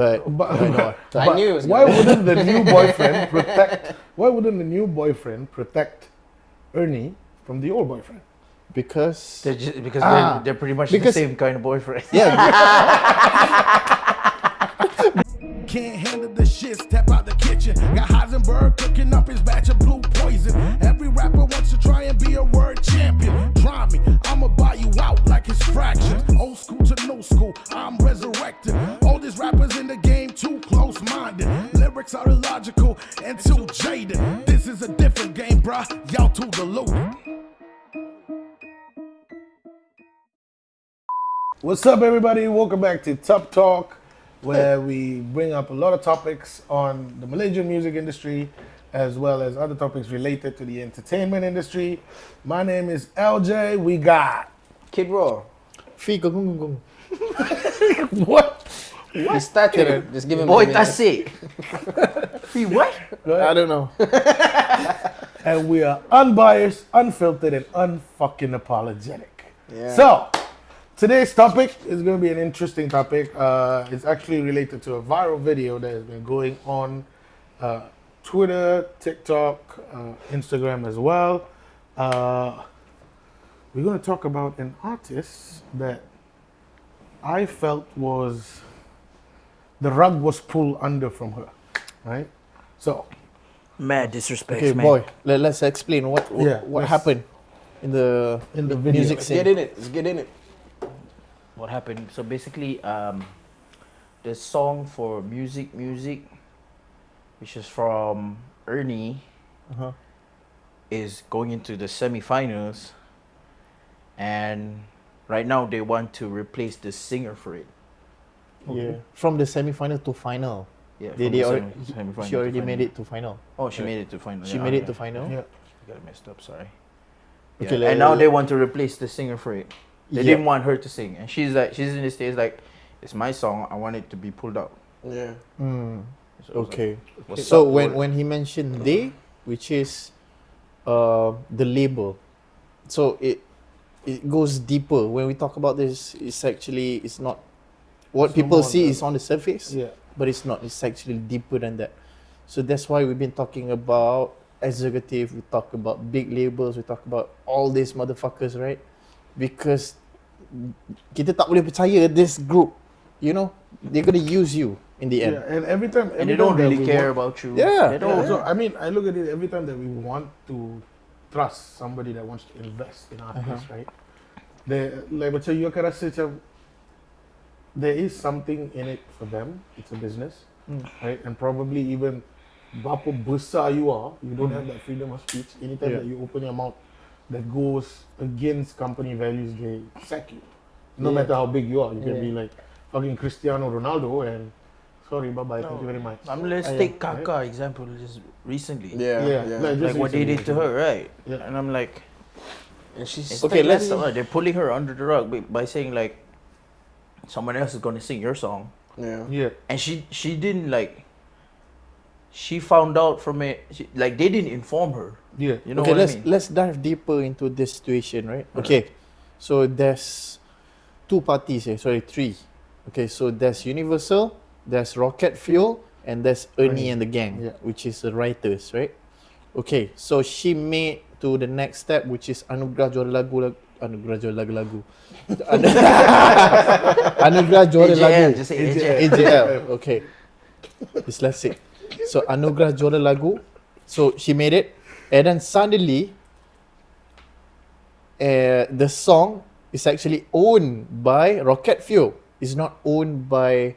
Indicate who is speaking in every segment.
Speaker 1: But
Speaker 2: I knew it was
Speaker 3: why
Speaker 2: gonna-
Speaker 3: wouldn't the new boyfriend protect? Why wouldn't the new boyfriend protect Ernie from the old boyfriend?
Speaker 1: because
Speaker 4: They're pretty much the same kind of boyfriend.
Speaker 5: Can't handle the shit, step out the kitchen. Got Heisenberg cooking up his batch of blue poison. Every rapper wants to try and be a word champion. Try me, I'ma buy you out like it's fractions. Old school to no school, I'm resurrected. All these rappers in the game too close-minded. Lyrics are illogical and too jaded. This is a different game, bruh. Y'all too deluded.
Speaker 3: What's up, everybody? Welcome back to TUBTALK, where we bring up a lot of topics on the Malaysian music industry, as well as other topics related to the entertainment industry. My name is LJ. We got
Speaker 2: Kidraw.
Speaker 3: what?
Speaker 2: He started. Just give him
Speaker 4: Boi
Speaker 2: a minute.
Speaker 4: Tasik. What?
Speaker 1: I don't know.
Speaker 3: And we are unbiased, unfiltered, and unfucking apologetic.
Speaker 2: Yeah.
Speaker 3: So, today's topic is going to be an interesting topic. It's actually related to a viral video that has been going on Twitter, TikTok, Instagram as well. We're going to talk about an artist that I felt was the rug was pulled under from her, right? So,
Speaker 4: Mad disrespect,
Speaker 1: Okay,
Speaker 4: man.
Speaker 1: boy, let's explain what
Speaker 3: let's-
Speaker 1: happened in the
Speaker 3: video.
Speaker 1: music
Speaker 2: Let's
Speaker 1: scene.
Speaker 2: get in it. Let's get in it.
Speaker 4: What happened? So basically, the song for Muzik Muzik, which is from Ernie,
Speaker 1: Uh-huh.
Speaker 4: is going into the semi-finals, and right now they want to replace the singer for it.
Speaker 1: Yeah, from the semi-final to final.
Speaker 4: Yeah,
Speaker 1: They
Speaker 4: from the
Speaker 1: already,
Speaker 4: semi-final
Speaker 1: she
Speaker 4: to
Speaker 1: already
Speaker 4: final.
Speaker 1: made it to final.
Speaker 4: Oh, she made it to final.
Speaker 1: She
Speaker 4: Yeah,
Speaker 1: made it
Speaker 4: okay.
Speaker 1: to final.
Speaker 3: Yeah.
Speaker 4: I got it messed up. Sorry.
Speaker 1: Okay,
Speaker 4: Yeah, and now they want to replace the singer for it. They
Speaker 1: Yeah.
Speaker 4: didn't want her to sing, and she's in the stage like, it's my song. I want it to be pulled out.
Speaker 2: Yeah.
Speaker 1: Mm,
Speaker 4: So I was
Speaker 1: okay.
Speaker 4: like, what's
Speaker 1: So
Speaker 4: up, Lord?
Speaker 1: when he mentioned they, which is the label, so it goes deeper. When we talk about this, it's not what
Speaker 3: It's
Speaker 1: people
Speaker 3: more
Speaker 1: see
Speaker 3: the-
Speaker 1: is on the surface,
Speaker 3: Yeah.
Speaker 1: but it's not. It's actually deeper than that. So that's why we've been talking about executive. We talk about big labels. We talk about all these motherfuckers, right? Because kita tak boleh percaya this group. You know, they're gonna use you in the end.
Speaker 3: Yeah, and every time,
Speaker 4: And they don't
Speaker 3: that
Speaker 4: really
Speaker 3: we
Speaker 4: care
Speaker 3: want-
Speaker 4: about you.
Speaker 1: Yeah.
Speaker 4: They
Speaker 3: Yeah,
Speaker 4: don't.
Speaker 3: so I mean, I look at it every time that we want to trust somebody that wants to invest in artists, right? They like macam you akan rasa macam there is something in it for them. It's a business, right? And probably even berapa besar you are, you don't have that freedom of speech. Anytime
Speaker 1: Yeah.
Speaker 3: that you open your mouth that goes against company values, they sack you. No matter how big you are, you can be like fucking Cristiano Ronaldo and sorry, bye bye, thank you very much.
Speaker 4: Let's
Speaker 1: Yeah.
Speaker 4: take Kaka example just recently.
Speaker 2: Yeah.
Speaker 3: Yeah,
Speaker 2: Yeah.
Speaker 3: like,
Speaker 4: Like what they did to her, right?
Speaker 3: Yeah.
Speaker 4: And I'm like,
Speaker 2: And she's
Speaker 4: it's
Speaker 1: Okay,
Speaker 4: like
Speaker 1: let's-
Speaker 4: that's they're pulling her under the rug by saying like someone else is gonna sing your song,
Speaker 2: Yeah.
Speaker 3: Yeah.
Speaker 4: and she didn't like. She found out from it. Like they didn't inform her.
Speaker 3: Yeah.
Speaker 4: You know
Speaker 1: Okay,
Speaker 4: what I mean?
Speaker 1: let's dive deeper into this situation, right? Okay, so there's two parties here. Sorry, three. Okay, so there's Universal, there's Rocket Fuel, and there's Ernie and the gang,
Speaker 3: Yeah.
Speaker 1: which is the writers, right? Okay, so she made to the next step, which is Anugerah Juara Lagu-Lagu. Anugerah Juara
Speaker 4: AJL,
Speaker 1: Lagu.
Speaker 4: just say AJL.
Speaker 1: AJL. Okay, dyslexic. So Anugerah Juara Lagu. So she made it, and then suddenly, the song is actually owned by Rocket Fuel. It's not owned by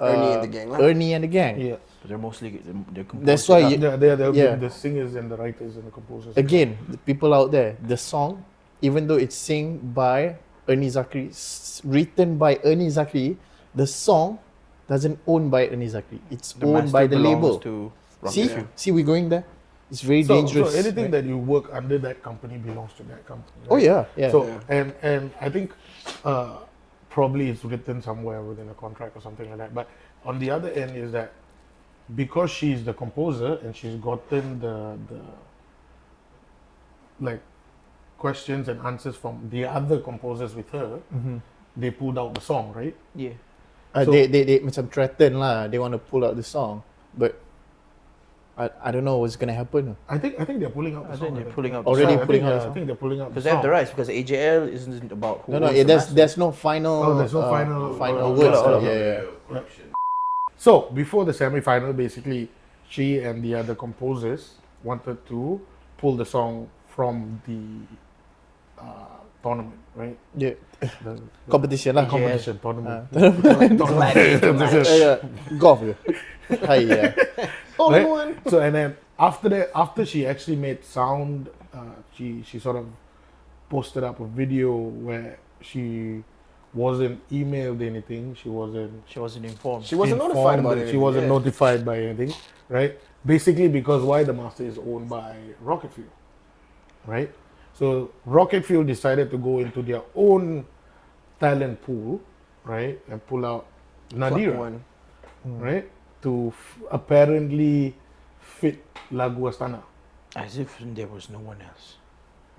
Speaker 2: Ernie and the gang lah.
Speaker 1: Ernie and the gang.
Speaker 3: Yeah.
Speaker 4: But they're mostly they're
Speaker 1: That's why you,
Speaker 3: They're
Speaker 1: Yeah.
Speaker 3: the singers and the writers and the composers.
Speaker 1: again, the people out there, the song, even though it's sung by Ernie Zakri, written by Ernie Zakri, the song doesn't own by Ernie Zakri. It's
Speaker 4: The
Speaker 1: owned by
Speaker 4: master
Speaker 1: the
Speaker 4: belongs
Speaker 1: label.
Speaker 4: to Rocket
Speaker 1: See,
Speaker 4: Fuel.
Speaker 1: see, we're going there. It's very
Speaker 3: So
Speaker 1: dangerous.
Speaker 3: anything
Speaker 1: right?
Speaker 3: that you work under that company belongs to that company.
Speaker 1: Oh
Speaker 3: right?
Speaker 1: yeah, yeah.
Speaker 3: So and I think probably it's written somewhere within a contract or something like that. But on the other end is that because she's the composer and she's gotten the like questions and answers from the other composers with her, they pulled out the song, right?
Speaker 4: Yeah.
Speaker 1: They macam threaten lah. They want to pull out the song, but I don't know what's gonna happen.
Speaker 3: I think they're pulling out the
Speaker 4: I
Speaker 3: song.
Speaker 4: think they're pulling out
Speaker 1: Already
Speaker 3: I think,
Speaker 1: pulling out
Speaker 3: yeah,
Speaker 1: the
Speaker 3: I
Speaker 1: song?
Speaker 3: think they're pulling out
Speaker 4: because
Speaker 3: the
Speaker 4: they have
Speaker 3: song.
Speaker 4: the rights. Because AJL isn't about who.
Speaker 1: No,
Speaker 4: owns the master.
Speaker 1: there's no final.
Speaker 3: Oh, there's no final
Speaker 1: words.
Speaker 3: hold on.
Speaker 1: Yeah.
Speaker 3: So before the semi-final, basically, she and the other composers wanted to pull the song from the tournament, right?
Speaker 1: Yeah.
Speaker 3: The
Speaker 1: Competition lah.
Speaker 3: competition tournament.
Speaker 1: Golf ke? Hai ya.
Speaker 2: All in
Speaker 3: Right?
Speaker 2: one.
Speaker 3: So and then after that, after she actually made sound, she sort of posted up a video where she wasn't emailed anything. She wasn't
Speaker 4: She wasn't informed.
Speaker 2: She wasn't notified
Speaker 3: informed,
Speaker 2: about
Speaker 3: that
Speaker 2: it.
Speaker 3: She wasn't notified by anything, right? Basically, because why the master is owned by Rocket Fuel, right? So Rocket Fuel decided to go into their own talent pool, right, and pull out Nadira,
Speaker 2: One.
Speaker 3: right, to apparently fit Lagu Astana,
Speaker 4: As if there was no one else.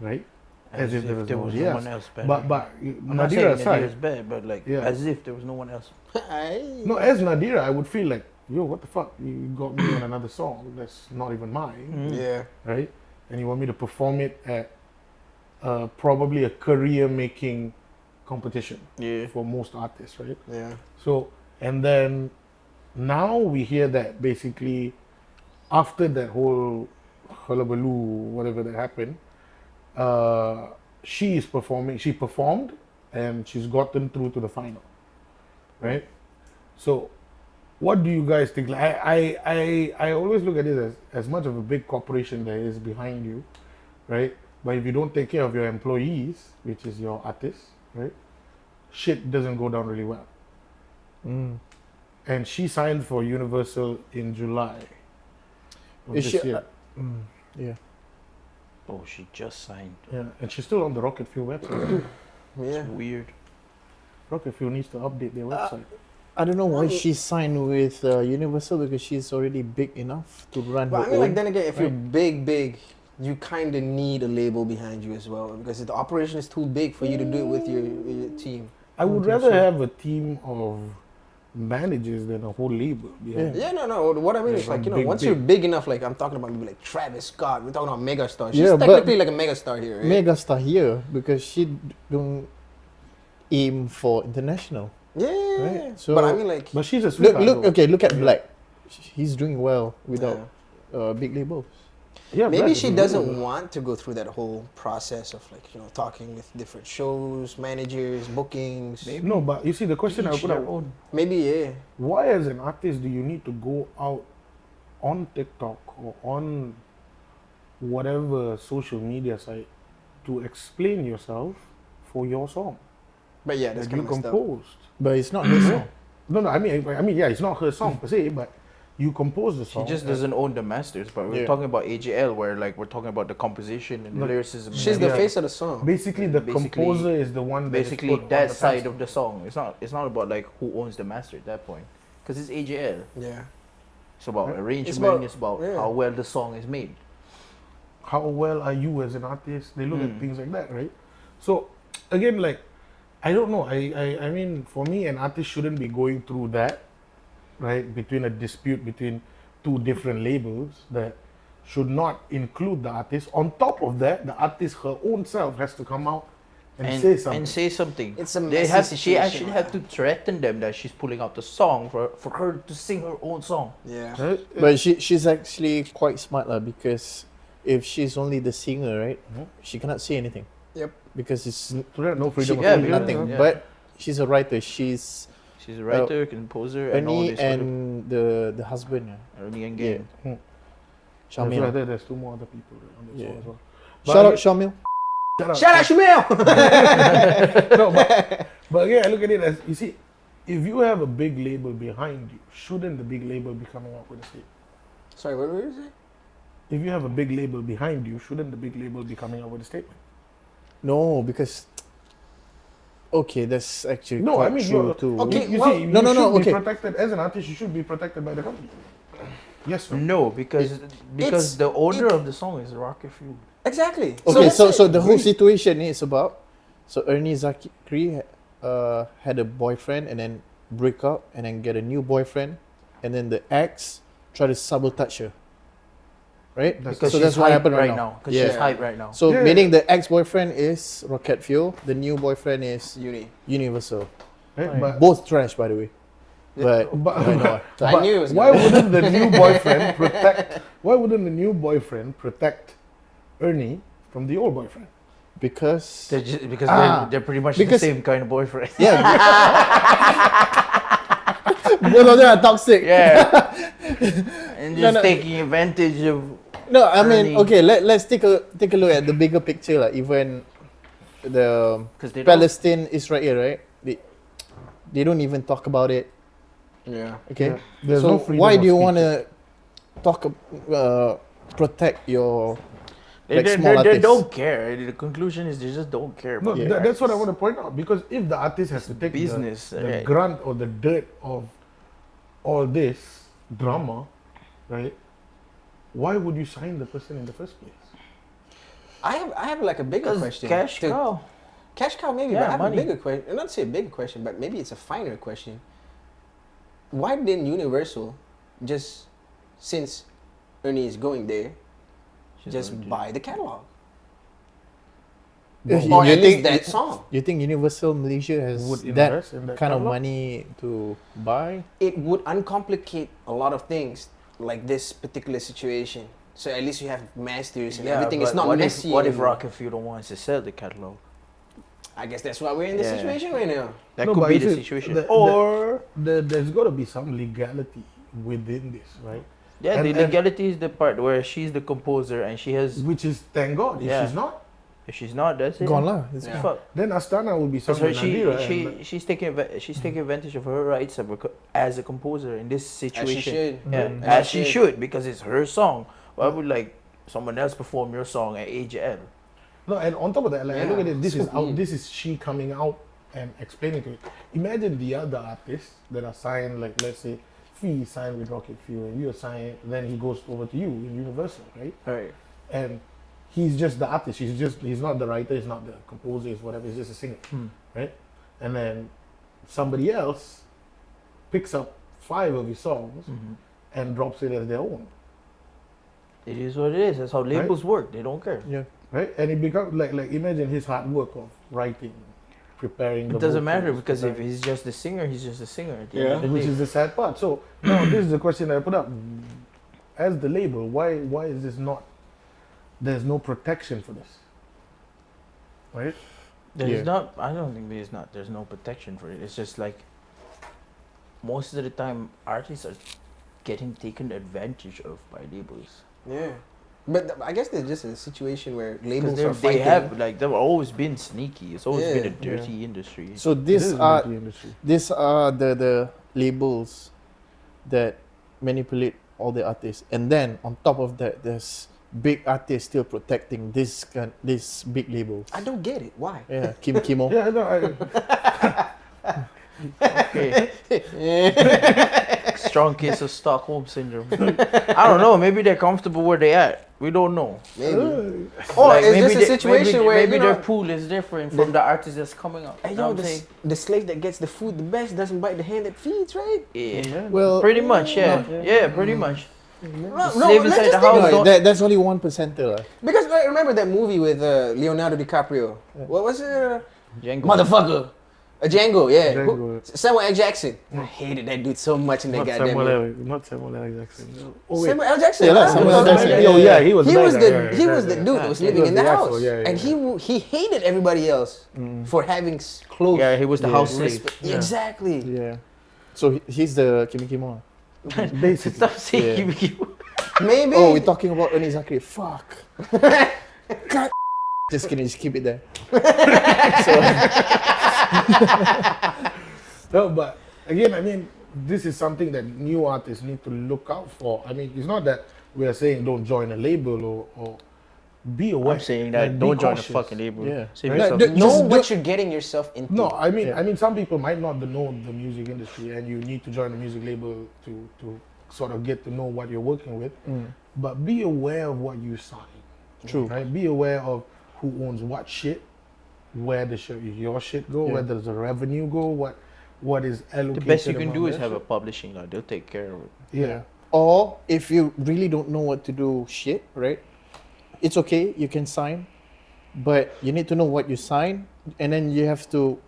Speaker 3: right?
Speaker 4: As if there was no one else better.
Speaker 3: But
Speaker 4: I'm not saying
Speaker 3: Nadira aside,
Speaker 4: Nadira's bad, but like
Speaker 3: Yeah.
Speaker 4: as if there was no one else.
Speaker 3: no, as Nadira, I would feel like, yo, what the fuck? You got me on another song that's not even mine,
Speaker 2: Yeah.
Speaker 3: right? And you want me to perform it at probably a career-making competition
Speaker 4: Yeah.
Speaker 3: for most artists, right?
Speaker 2: Yeah.
Speaker 3: So, and then now we hear that basically after that whole hullabaloo, whatever that happened, she performed and she's gotten through to the final, right? So, what do you guys think? Like, I always look at it as much of a big corporation there is behind you, right? But if you don't take care of your employees, which is your artists, right, shit doesn't go down really well. And she signed for Universal in July of
Speaker 1: Is
Speaker 3: this
Speaker 1: she-
Speaker 3: year.
Speaker 1: Yeah.
Speaker 4: Oh, she just signed.
Speaker 3: Yeah, and she's still on the Rocket Fuel website too.
Speaker 2: Yeah.
Speaker 4: Weird.
Speaker 3: Rocket Fuel needs to update their website.
Speaker 1: I don't know why she signed with Universal because she's already big enough to run
Speaker 2: But
Speaker 1: her
Speaker 2: I mean,
Speaker 1: own.
Speaker 2: like, then again, if you're big, you kind of need a label behind you as well, because if the operation is too big for you to do it with your team.
Speaker 3: I would rather have a team of managers than a whole label. behind it.
Speaker 2: Yeah, no. What I mean is, like, you know,
Speaker 3: big,
Speaker 2: once
Speaker 3: big.
Speaker 2: you're big enough, like, I'm talking about maybe like Travis Scott. We're talking about megastar. She's
Speaker 1: Yeah, but-
Speaker 2: technically like a megastar here, right?
Speaker 1: Megastar here because she don't aim for international.
Speaker 2: Yeah.
Speaker 1: Right, so-
Speaker 2: but I mean, like,
Speaker 3: But she's a
Speaker 1: Look,
Speaker 3: sweetheart. though.
Speaker 1: look at Black. He's doing well without big labels.
Speaker 3: Yeah,
Speaker 2: maybe
Speaker 3: Black
Speaker 2: she
Speaker 3: is a
Speaker 2: doesn't
Speaker 3: label.
Speaker 2: want to go through that whole process of, like, you know, talking with different shows, managers, bookings.
Speaker 3: No, but you see, the question I
Speaker 4: Each
Speaker 3: put
Speaker 4: their
Speaker 3: out:
Speaker 4: own.
Speaker 2: Maybe, yeah.
Speaker 3: why, as an artist, do you need to go out on TikTok or on whatever social media site to explain yourself for your song
Speaker 2: But yeah, that's
Speaker 3: that you
Speaker 2: kind of messed up.
Speaker 3: composed?
Speaker 1: But it's not her song.
Speaker 3: No, I mean, yeah, it's not her song per se, but you composed the
Speaker 4: She
Speaker 3: song.
Speaker 4: just doesn't own the masters, but we're
Speaker 1: Yeah.
Speaker 4: talking about AJL, where like we're talking about the composition and the
Speaker 3: Look,
Speaker 4: lyricism. and
Speaker 2: She's the
Speaker 3: Yeah.
Speaker 2: face of the song.
Speaker 3: Basically, the
Speaker 4: Basically-
Speaker 3: composer is the one that is
Speaker 4: basically
Speaker 3: put on
Speaker 4: that
Speaker 3: the
Speaker 4: side
Speaker 3: pencil.
Speaker 4: of the song. It's not about like who owns the master at that point, because it's AJL.
Speaker 2: Yeah.
Speaker 4: It's about
Speaker 3: Right.
Speaker 4: arrangement. It's about
Speaker 2: yeah.
Speaker 4: how well the song is made.
Speaker 3: How well are you as an artist? They look
Speaker 4: Hmm.
Speaker 3: at things like that, right? So again, like, I don't know. I mean, for me, an artist shouldn't be going through that, right? Between a dispute between two different labels that should not include the artist. On top of that, the artist her own self has to come out and say something.
Speaker 4: And say something.
Speaker 2: It's a
Speaker 4: they
Speaker 2: messy
Speaker 4: have. She
Speaker 2: situation,
Speaker 4: actually had to threaten them that she's pulling out the song for her to sing her own song.
Speaker 2: Yeah.
Speaker 3: Right?
Speaker 1: But she's actually quite smart lah because if she's only the singer, right, she cannot say anything
Speaker 2: Yep.
Speaker 1: because it's
Speaker 3: So that no freedom
Speaker 4: Yeah,
Speaker 3: of speech.
Speaker 1: nothing.
Speaker 4: yeah.
Speaker 1: But she's a writer. She's
Speaker 4: She's a writer, composer, and all
Speaker 1: Ernie
Speaker 4: this.
Speaker 1: and the husband.
Speaker 4: Ernie and
Speaker 1: Yeah.
Speaker 4: Gang.
Speaker 3: So
Speaker 1: Shamil.
Speaker 3: there's two more other people on the
Speaker 1: Yeah.
Speaker 3: song as well.
Speaker 1: Shout out
Speaker 3: But
Speaker 1: Shamil.
Speaker 2: Shout out Shamil!
Speaker 3: no, but again, I look at it as, you see, if you have a big label behind you, shouldn't the big label be coming up with a statement?
Speaker 2: Sorry, what were you saying?
Speaker 3: If you have a big label behind you, shouldn't the big label be coming up with a statement?
Speaker 1: No, because okay, that's actually
Speaker 3: No,
Speaker 1: quite
Speaker 3: I mean,
Speaker 1: true
Speaker 3: you're,
Speaker 1: too.
Speaker 2: Okay,
Speaker 3: you
Speaker 2: well,
Speaker 3: see,
Speaker 1: no,
Speaker 3: you
Speaker 1: no,
Speaker 3: should be
Speaker 1: okay.
Speaker 3: protected as an artist. You should be protected by the company. Yes, sir.
Speaker 4: No, because
Speaker 2: it's-
Speaker 4: the owner of the song is Rocket Fuel.
Speaker 2: Exactly.
Speaker 1: Okay,
Speaker 2: that's
Speaker 1: so
Speaker 2: it.
Speaker 1: the whole situation is about Ernie Zakri had a boyfriend and then break up and then get a new boyfriend, and then the ex try to sabotage her. Right?
Speaker 4: Because
Speaker 1: so
Speaker 4: she's
Speaker 1: that's what
Speaker 4: hyped
Speaker 1: happened
Speaker 4: right now. Because she's hyped right now.
Speaker 1: So
Speaker 3: Yeah.
Speaker 1: meaning the ex-boyfriend is Rocket Fuel, the new boyfriend is Universal.
Speaker 3: Right? But,
Speaker 1: Both trash, by the way. But,
Speaker 3: but,
Speaker 1: I know.
Speaker 2: I knew it was
Speaker 3: why
Speaker 2: gonna-
Speaker 3: wouldn't the new boyfriend protect? Why wouldn't the new boyfriend protect Ernie from the old boyfriend?
Speaker 1: Because
Speaker 4: Because they're pretty much the
Speaker 1: because-
Speaker 4: same kind of boyfriend.
Speaker 1: yeah, both of them are toxic.
Speaker 4: Yeah. And
Speaker 1: No,
Speaker 4: just
Speaker 1: no.
Speaker 4: taking advantage of.
Speaker 1: No, I mean,
Speaker 4: Ernie.
Speaker 1: okay, let's take a look at the bigger picture, like even the
Speaker 4: 'Cause they don't-
Speaker 1: Palestine Israel, right? They don't even talk about it.
Speaker 2: Yeah.
Speaker 1: Okay,
Speaker 3: Yeah. There's
Speaker 1: so
Speaker 3: no freedom
Speaker 1: why
Speaker 3: of
Speaker 1: do you
Speaker 3: speech.
Speaker 1: want to protect your
Speaker 4: They,
Speaker 1: like
Speaker 4: they,
Speaker 1: small
Speaker 4: they
Speaker 1: artists?
Speaker 4: don't care. The conclusion is they just don't care
Speaker 3: No,
Speaker 4: about
Speaker 1: Yeah.
Speaker 4: their
Speaker 3: that's what I
Speaker 4: artists.
Speaker 3: want to point out. Because if the artist has to take
Speaker 4: business,
Speaker 3: the
Speaker 4: right.
Speaker 3: grunt or the dirt of all this drama, right? Why would you sign the person in the first place?
Speaker 2: I have like a bigger
Speaker 4: Because
Speaker 2: question.
Speaker 4: cash
Speaker 2: to-
Speaker 4: cow.
Speaker 2: Cash cow, maybe,
Speaker 4: Yeah,
Speaker 2: but I have
Speaker 4: money.
Speaker 2: a bigger question. Not say a bigger question, but maybe it's a finer question. Why didn't Universal just, since Ernie is going there, just buy the catalog?
Speaker 1: You
Speaker 2: Or at
Speaker 1: think-
Speaker 2: least that song.
Speaker 1: You think Universal Malaysia has
Speaker 3: Would
Speaker 1: that
Speaker 3: invest in that
Speaker 1: kind of
Speaker 3: catalog?
Speaker 1: money to buy?
Speaker 2: It would uncomplicate a lot of things, like this particular situation. So at least you have masters and everything. It's
Speaker 4: but
Speaker 2: not
Speaker 4: what
Speaker 2: messy.
Speaker 4: If, what if
Speaker 2: anymore.
Speaker 4: Rocket Fuel don't want to sell the catalog?
Speaker 2: I guess that's why we're in this
Speaker 4: Yeah.
Speaker 2: situation right now.
Speaker 4: That
Speaker 3: No,
Speaker 4: could
Speaker 3: but
Speaker 4: be
Speaker 3: you
Speaker 4: the
Speaker 3: see,
Speaker 4: situation. Or
Speaker 3: there's got to be some legality within this, right?
Speaker 4: yeah,
Speaker 3: and-
Speaker 4: the
Speaker 3: and-
Speaker 4: legality is the part where she's the composer and she has.
Speaker 3: Which is, thank God, if
Speaker 4: Yeah.
Speaker 3: she's not,
Speaker 4: If she's not, that's it.
Speaker 1: Gone lah. It's
Speaker 2: Yeah.
Speaker 4: Fuck.
Speaker 3: then Astana will be
Speaker 4: Because
Speaker 3: somewhere
Speaker 4: her,
Speaker 3: Nadira and-
Speaker 4: she's taking advantage of her rights as a composer in this
Speaker 2: As she
Speaker 4: situation.
Speaker 2: should.
Speaker 4: Yeah,
Speaker 3: Mhm.
Speaker 4: as she should because it's her song. Why would like someone else perform your song at AJL?
Speaker 3: No, and on top of that, like I look at it, this
Speaker 2: so
Speaker 3: is out.
Speaker 2: weird.
Speaker 3: This is she coming out and explaining to it. Imagine the other artists that are signed, like let's say Fee signed with Rocket Fuel, and you're signed. Then he goes over to you in Universal, right?
Speaker 2: Right.
Speaker 3: And he's just the artist. He's not the writer. He's not the composer. He's whatever. He's just a singer, right? And then somebody else picks up 5 of his songs and drops it as their own,
Speaker 4: It is what it is. That's how labels work. They don't care.
Speaker 1: Yeah.
Speaker 3: right? And it becomes like imagine his hard work of writing, preparing.
Speaker 4: It
Speaker 3: the
Speaker 4: doesn't matter
Speaker 3: vocals,
Speaker 4: because if
Speaker 3: preparing-
Speaker 4: he's just a singer, he's just a singer. At the
Speaker 2: Yeah.
Speaker 4: end of the
Speaker 3: which
Speaker 4: day.
Speaker 3: is the sad part. So now this is the question I put up. As the label, why is this not? There's no protection for this, right?
Speaker 4: There's
Speaker 1: Yeah.
Speaker 4: not. I don't think there's not. There's no protection for it. It's just like most of the time, artists are getting taken advantage of by labels
Speaker 2: Yeah. But I guess there's just a situation where
Speaker 4: because
Speaker 2: labels are
Speaker 4: they
Speaker 2: fighting.
Speaker 4: have like they've always been sneaky. It's always been a
Speaker 2: Yeah.
Speaker 4: dirty industry.
Speaker 1: So
Speaker 3: It
Speaker 1: these
Speaker 3: is
Speaker 1: are
Speaker 3: the industry.
Speaker 1: the labels that manipulate all the artists, and then on top of that, there's big artists still protecting this big labels.
Speaker 2: I don't get it. Why?
Speaker 1: Yeah, Kim Kimo.
Speaker 3: Yeah, no,
Speaker 4: Okay. Strong case of Stockholm syndrome. I don't know. Maybe they're comfortable where they at. We don't know.
Speaker 2: Maybe.
Speaker 3: uh,
Speaker 2: Or
Speaker 4: Like,
Speaker 2: is
Speaker 4: maybe
Speaker 2: this a
Speaker 4: they-
Speaker 2: situation
Speaker 4: maybe,
Speaker 2: where
Speaker 4: maybe
Speaker 2: you
Speaker 4: their
Speaker 2: know,
Speaker 4: pool is different from the artist that's coming up?
Speaker 2: hey,
Speaker 4: You
Speaker 2: yo,
Speaker 4: know what I'm saying?
Speaker 2: the slave that gets the food the best doesn't bite the hand that feeds, right?
Speaker 4: Yeah.
Speaker 1: Well,
Speaker 4: Pretty much, yeah.
Speaker 1: no.
Speaker 4: Yeah, pretty much.
Speaker 2: No,
Speaker 4: slave inside the house.
Speaker 1: No,
Speaker 4: don't-
Speaker 1: that's only 1%.
Speaker 2: Because like, remember that movie with Leonardo DiCaprio? What was it?
Speaker 4: Django.
Speaker 2: Motherfucker. A Django, yeah.
Speaker 3: Django.
Speaker 2: Samuel L. Jackson. I hated that dude so much in that
Speaker 3: not
Speaker 2: goddamn
Speaker 3: Samuel
Speaker 2: movie.
Speaker 3: L. Not Samuel L. Jackson. No. Oh wait,
Speaker 2: Samuel L. Jackson.
Speaker 1: Yeah,
Speaker 2: huh?
Speaker 1: Samuel L. Jackson.
Speaker 3: Oh yeah, he was.
Speaker 2: He was
Speaker 3: there,
Speaker 2: the he was the dude that was
Speaker 3: He
Speaker 2: living
Speaker 3: was
Speaker 2: in the
Speaker 3: the
Speaker 2: house,
Speaker 3: asshole, yeah,
Speaker 2: and he hated everybody else for having close.
Speaker 4: Yeah, he was the house slave.
Speaker 3: Yeah.
Speaker 2: Exactly.
Speaker 1: Yeah. So he's the Kim Kimo.
Speaker 3: Basically.
Speaker 4: Stop saying
Speaker 1: Yeah.
Speaker 4: you.
Speaker 2: Maybe.
Speaker 1: Oh, we're talking about Ernie Zakri. Fuck. God. Just kidding. Just keep it there.
Speaker 3: No, but again, I mean, this is something that new artists need to look out for. I mean, it's not that we are saying don't join a label or be aware.
Speaker 4: I'm saying that
Speaker 3: Like, be
Speaker 4: don't join a
Speaker 3: cautious.
Speaker 4: fucking label.
Speaker 1: Yeah.
Speaker 4: Save
Speaker 3: Right.
Speaker 4: yourself.
Speaker 3: Like,
Speaker 2: know
Speaker 3: just
Speaker 2: what you're getting yourself into.
Speaker 3: No, I mean,
Speaker 1: Yeah.
Speaker 3: some people might not know the music industry, and you need to join a music label to sort of get to know what you're working with. But be aware of what you sign.
Speaker 1: True.
Speaker 3: Right? Be aware of who owns what shit, where your shit go,
Speaker 1: Yeah.
Speaker 3: where does the revenue go, what is allocated.
Speaker 4: The best you can
Speaker 3: among
Speaker 4: do is
Speaker 3: that
Speaker 4: have a
Speaker 3: shit.
Speaker 4: publishing lot. They'll take care of it.
Speaker 3: Yeah.
Speaker 1: Or if you really don't know what to do shit, right? It's okay, you can sign, but you need to know what you sign, and then you have to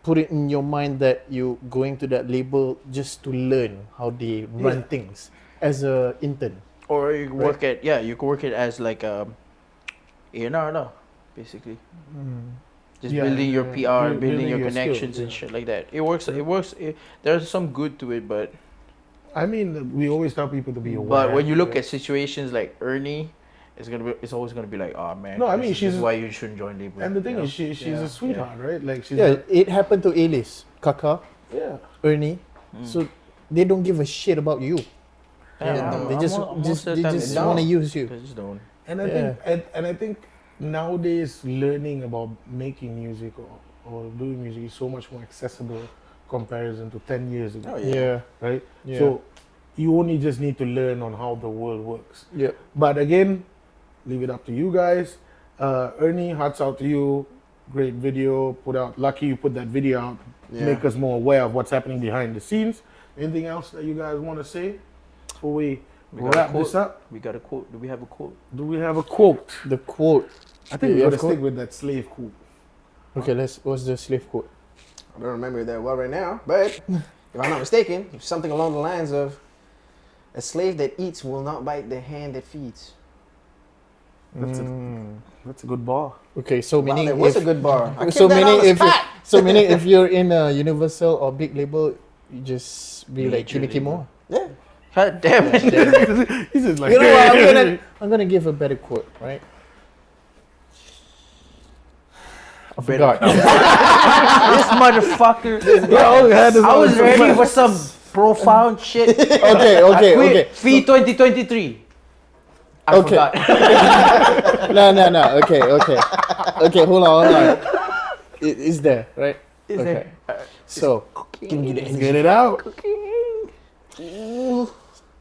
Speaker 1: put it in your mind that you going to that label just to learn how they run things as a intern.
Speaker 4: Or you can work at you can work it as like A&R lah, basically. Just
Speaker 3: Yeah,
Speaker 4: building your
Speaker 3: yeah.
Speaker 4: PR, building
Speaker 3: Building
Speaker 4: your
Speaker 3: your
Speaker 4: connections
Speaker 3: skills,
Speaker 4: and
Speaker 3: yeah.
Speaker 4: shit like that. It works. It works. There's some good to it, but
Speaker 3: I mean, we always tell people to be aware.
Speaker 4: but when you look at situations like Ernie, it's always gonna be like, oh man.
Speaker 3: No, I mean,
Speaker 4: this
Speaker 3: she's
Speaker 4: is why you shouldn't join label.
Speaker 3: and the thing
Speaker 4: you
Speaker 3: is,
Speaker 4: know?
Speaker 3: she's a sweetheart, right? Like she's
Speaker 1: Yeah, it happened to A-list, Kaka,
Speaker 3: yeah.
Speaker 1: Ernie. So they don't give a shit about you.
Speaker 4: Yeah,
Speaker 1: They just
Speaker 4: most of the time
Speaker 1: they just
Speaker 2: don't.
Speaker 1: want to use you.
Speaker 4: They just don't.
Speaker 3: And I think and I think nowadays learning about making music or doing music is so much more accessible comparison to 10 years ago.
Speaker 2: Oh, yeah.
Speaker 3: Right?
Speaker 1: Yeah.
Speaker 3: So you only just need to learn on how the world works.
Speaker 1: Yeah.
Speaker 3: But again, leave it up to you guys. Ernie, hearts out to you. Great video. Put out. Lucky you put that video out.
Speaker 2: Yeah.
Speaker 3: Make us more aware of what's happening behind the scenes. Anything else that you guys want to say before we
Speaker 4: We got a
Speaker 3: wrap
Speaker 4: quote.
Speaker 3: this up?
Speaker 4: We got a quote. Do we have a quote?
Speaker 3: Do we have a quote?
Speaker 1: The quote.
Speaker 3: I think
Speaker 1: Yeah,
Speaker 3: we
Speaker 1: of
Speaker 3: gotta
Speaker 1: course.
Speaker 3: stick with that slave quote.
Speaker 1: Okay, what's the slave quote?
Speaker 2: I don't remember that well right now, but if I'm not mistaken, it's something along the lines of, a slave that eats will not bite the hand that feeds.
Speaker 3: That's a good bar.
Speaker 1: Okay, so
Speaker 2: Wow,
Speaker 1: meaning
Speaker 2: that was
Speaker 1: if,
Speaker 2: a good bar. I
Speaker 1: so
Speaker 2: kept that on
Speaker 1: meaning
Speaker 2: the
Speaker 1: if you,
Speaker 2: spot.
Speaker 1: so meaning if you're in a Universal or big label, you just be like
Speaker 4: Major
Speaker 1: Kilikimo.
Speaker 2: Yeah.
Speaker 4: God damn it!
Speaker 3: He's just like,
Speaker 1: You know what? I'm gonna give a better quote, right? I forgot.
Speaker 4: This motherfucker. I was ready for some profound shit.
Speaker 1: okay.
Speaker 4: Fee 2023. I
Speaker 1: Okay.
Speaker 4: forgot.
Speaker 1: No. Okay. Hold on. It's there, right?
Speaker 4: Is
Speaker 1: Okay.
Speaker 4: there?
Speaker 1: So,
Speaker 3: let's get it out.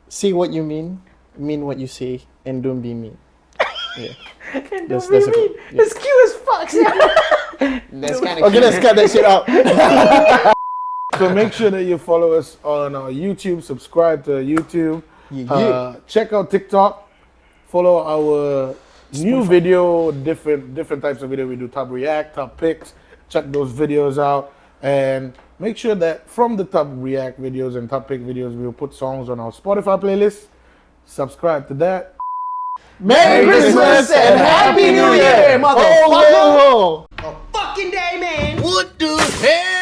Speaker 1: see what you mean what you say, and don't be mean. Yeah.
Speaker 4: And
Speaker 1: That's-
Speaker 4: don't
Speaker 1: that's a
Speaker 4: be
Speaker 1: good-
Speaker 4: mean.
Speaker 1: yeah.
Speaker 4: It's cute as fuck.
Speaker 2: That's kind of
Speaker 1: Okay, let's cut that shit out.
Speaker 3: So make sure that you follow us on our YouTube, subscribe to our YouTube, check out TikTok, follow our new video, different types of video. We do top react, top picks. Check those videos out, and make sure that from the top react videos and top pick videos, we'll put songs on our Spotify playlist. Subscribe to that.
Speaker 1: Merry Christmas and Happy New Year, motherfucker!
Speaker 5: What the hell?